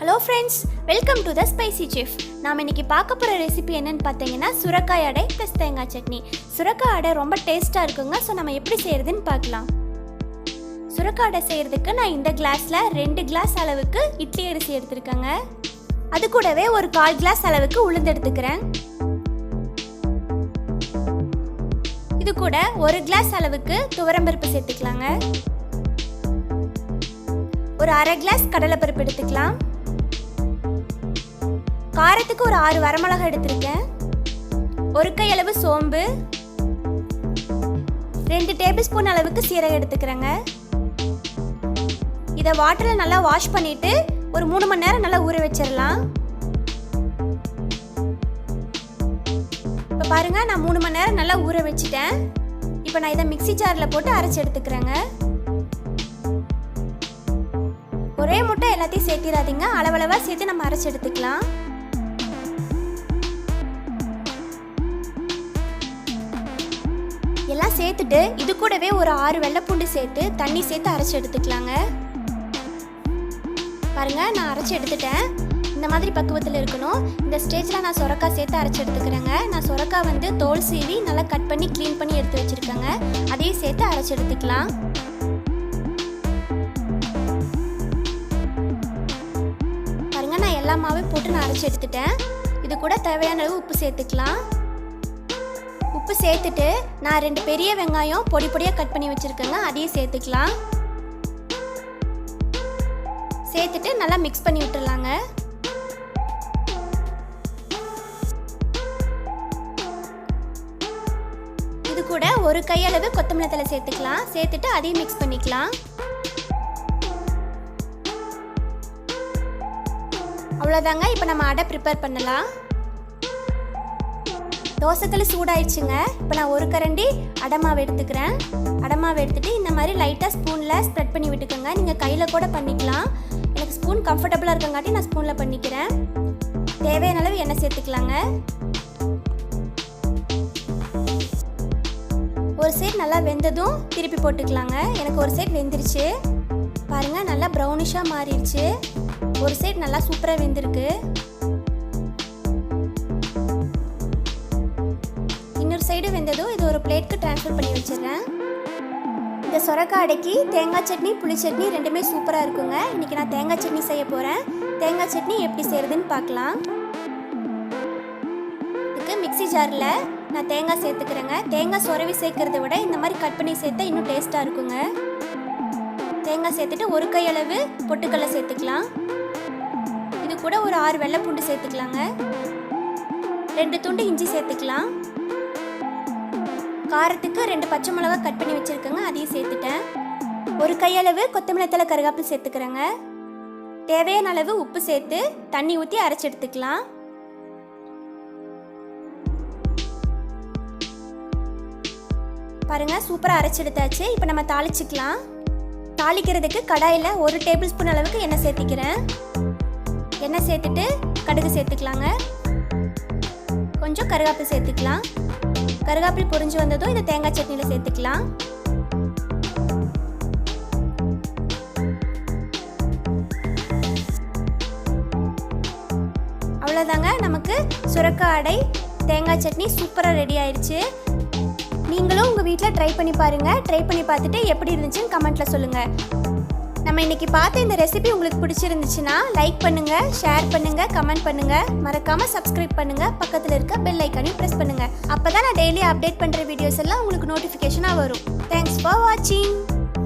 Hello friends, welcome to the spicy chef. நாம் இன்றைக்கி பார்க்க போகிற ரெசிபி என்னென்னு பார்த்தீங்கன்னா சுரக்காய் அடை ப்ளஸ் தேங்காய் சட்னி. சுரக்காய் அடை ரொம்ப டேஸ்ட்டாக இருக்குங்க. ஸோ நம்ம எப்படி செய்கிறதுன்னு பார்க்கலாம். சுரக்காய் அடை செய்கிறதுக்கு நான் இந்த கிளாஸில் 2 கிளாஸ் அளவுக்கு இட்லி அரிசி எடுத்துருக்கேங்க. அது கூடவே ஒரு 1/4 கிளாஸ் அளவுக்கு உளுந்து எடுத்துக்கிறேன். இது கூட 1 கிளாஸ் அளவுக்கு துவரம்பருப்பு சேர்த்துக்கலாங்க. ஒரு 1/2 கிளாஸ் கடலைப்பருப்பு எடுத்துக்கலாம். காரத்துக்கு ஒரு 6 வரமிளகாய் எடுத்திருக்கேன். 1 கையளவு சோம்பு, 2 டேபிள் ஸ்பூன் அளவுக்கு சீரகம் எடுத்துக்கிறேங்க. இதை வாட்டரில் நல்லா வாஷ் பண்ணிட்டு ஒரு 3 மணி நேரம் நல்லா ஊற வச்சிடலாம். இப்போ பாருங்க, நான் 3 மணி நேரம் நல்லா ஊற வச்சுட்டேன். இப்போ நான் இதை மிக்ஸி ஜாரில் போட்டு அரைச்சி எடுத்துக்கிறேங்க. ஒரே முட்டை எல்லாத்தையும் சேர்த்திடாதீங்க, அளவளவாக சேர்த்து நம்ம அரைச்சி எடுத்துக்கலாம். எல்லாம் சேர்த்துட்டு இது கூடவே ஒரு 6 வெள்ளைப்பூண்டு சேர்த்து தண்ணி சேர்த்து அரைச்சி எடுத்துக்கலாங்க. பாருங்க, நான் அரைச்சி எடுத்துட்டேன். இந்த மாதிரி பக்குவத்தில் இருக்கணும். இந்த ஸ்டேஜில் நான் சுரக்காய் சேர்த்து அரைச்சி எடுத்துக்கிறேங்க. நான் சுரக்காய் வந்து தோல் சீவி நல்லா கட் பண்ணி க்ளீன் பண்ணி எடுத்து வச்சுருக்கேங்க. அதையும் சேர்த்து அரைச்சி எடுத்துக்கலாம். பாருங்க, நான் எல்லா மாவையும் போட்டு நான் அரைச்சி எடுத்துட்டேன். இது கூட தேவையான அளவு உப்பு சேர்த்துக்கலாம். உப்பு சேர்த்துட்டு நான் 2 பெரிய வெங்காயம் பொடி பொடியாக கட் பண்ணி வச்சுருக்கேங்க. அதையும் சேர்த்துக்கலாம். சேர்த்துட்டு நல்லா மிக்ஸ் பண்ணி விட்டுடலாங்க. இது கூட ஒரு கையளவு கொத்தமல்லி தழை சேர்த்துக்கலாம். சேர்த்துட்டு அதையும் மிக்ஸ் பண்ணிக்கலாம். அவ்வளோதாங்க. இப்போ நம்ம அடை ப்ரிப்பேர் பண்ணலாம். தோசைக்கல் சூடாயிடுச்சுங்க. இப்போ நான் 1 கரண்டி அடமாவை எடுத்துக்கிறேன். அடமாவை எடுத்துகிட்டு இந்த மாதிரி லைட்டாக ஸ்பூனில் ஸ்ப்ரெட் பண்ணி விட்டுக்கோங்க. நீங்கள் கையில் கூட பண்ணிக்கலாம். எனக்கு ஸ்பூன் கம்ஃபர்டபுளாக இருக்கங்காட்டி நான் ஸ்பூனில் பண்ணிக்கிறேன். தேவையான அளவு எண்ணெய் சேர்த்துக்கலாங்க. ஒரு சைடு நல்லா வெந்ததும் திருப்பி போட்டுக்கலாங்க. எனக்கு ஒரு சைடு வெந்துருச்சு. பாருங்கள், நல்லா ப்ரௌனிஷாக மாறிடுச்சு. ஒரு சைடு நல்லா சூப்பராக வெந்திருக்கு. இன்னொரு சைடு வெந்ததும் இது ஒரு பிளேட்க்கு ட்ரான்ஸ்ஃபர் பண்ணி வச்சிடுறேன். இந்த சுரக்காய் அடைக்கு தேங்காய் சட்னி புளி சட்னி ரெண்டுமே சூப்பராக இருக்குங்க. இன்றைக்கி நான் தேங்காய் சட்னி செய்ய போகிறேன். தேங்காய் சட்னி எப்படி செய்கிறதுன்னு பார்க்கலாம். இதுக்கு மிக்ஸி ஜாரில் நான் தேங்காய் சேர்த்துக்கிறேங்க. தேங்காய் சொரவி சேர்க்கறத விட இந்த மாதிரி கட் பண்ணி சேர்த்தா இன்னும் டேஸ்ட்டாக இருக்குங்க. தேங்காய் சேர்த்துட்டு 1 கையளவு பொட்டுக்கடலை சேர்த்துக்கலாம். இது கூட ஒரு 6 வெள்ளைப்பூண்டு சேர்த்துக்கலாங்க. 2 துண்டு இஞ்சி சேர்த்துக்கலாம். காரத்துக்கு 2 பச்சை மிளகா கட் பண்ணி வச்சுருக்கேங்க. அதையும் சேர்த்துட்டேன். 1 கையளவு கொத்தமல்லி தழை கருவேப்பிலை சேர்த்துக்கிறேங்க. தேவையான அளவு உப்பு சேர்த்து தண்ணி ஊற்றி அரைச்சி எடுத்துக்கலாம். பாருங்க, சூப்பராக அரைச்சி எடுத்தாச்சு. இப்போ நம்ம தாளிச்சிக்கலாம். தாளிக்கிறதுக்கு கடாயில் 1 டேபிள் ஸ்பூன் அளவுக்கு எண்ணெய் சேர்த்திக்கிறேன். எண்ணெய் சேர்த்துட்டு கடுகு சேர்த்துக்கலாங்க. கொஞ்சம் கருவேப்பிலை சேர்த்துக்கலாம். கருவேப்பிலை பொரிஞ்சு வந்ததும் இந்த தேங்காய் சட்னியில் சேர்த்துக்கலாம். அவ்வளோதாங்க, நமக்கு சுரக்காய் அடை தேங்காய் சட்னி சூப்பராக ரெடி ஆயிடுச்சு. நீங்களும் உங்கள் வீட்டில் ட்ரை பண்ணி பாருங்கள். ட்ரை பண்ணி பார்த்துட்டு எப்படி இருந்துச்சுன்னு கமெண்ட்டில் சொல்லுங்கள். நம்ம இன்றைக்கி பார்த்த இந்த ரெசிபி உங்களுக்கு பிடிச்சிருந்துச்சுன்னா லைக் பண்ணுங்கள், ஷேர் பண்ணுங்கள், கமெண்ட் பண்ணுங்கள். மறக்காமல் சப்ஸ்கிரைப் பண்ணுங்கள். பக்கத்தில் இருக்க பெல் ஐக்கானையும் ப்ரெஸ் பண்ணுங்கள். அப்போ தான் நான் டெய்லி அப்டேட் பண்ணுற வீடியோஸ் எல்லாம் உங்களுக்கு நோட்டிஃபிகேஷனாக வரும். தேங்க்ஸ் ஃபார் வாட்சிங்.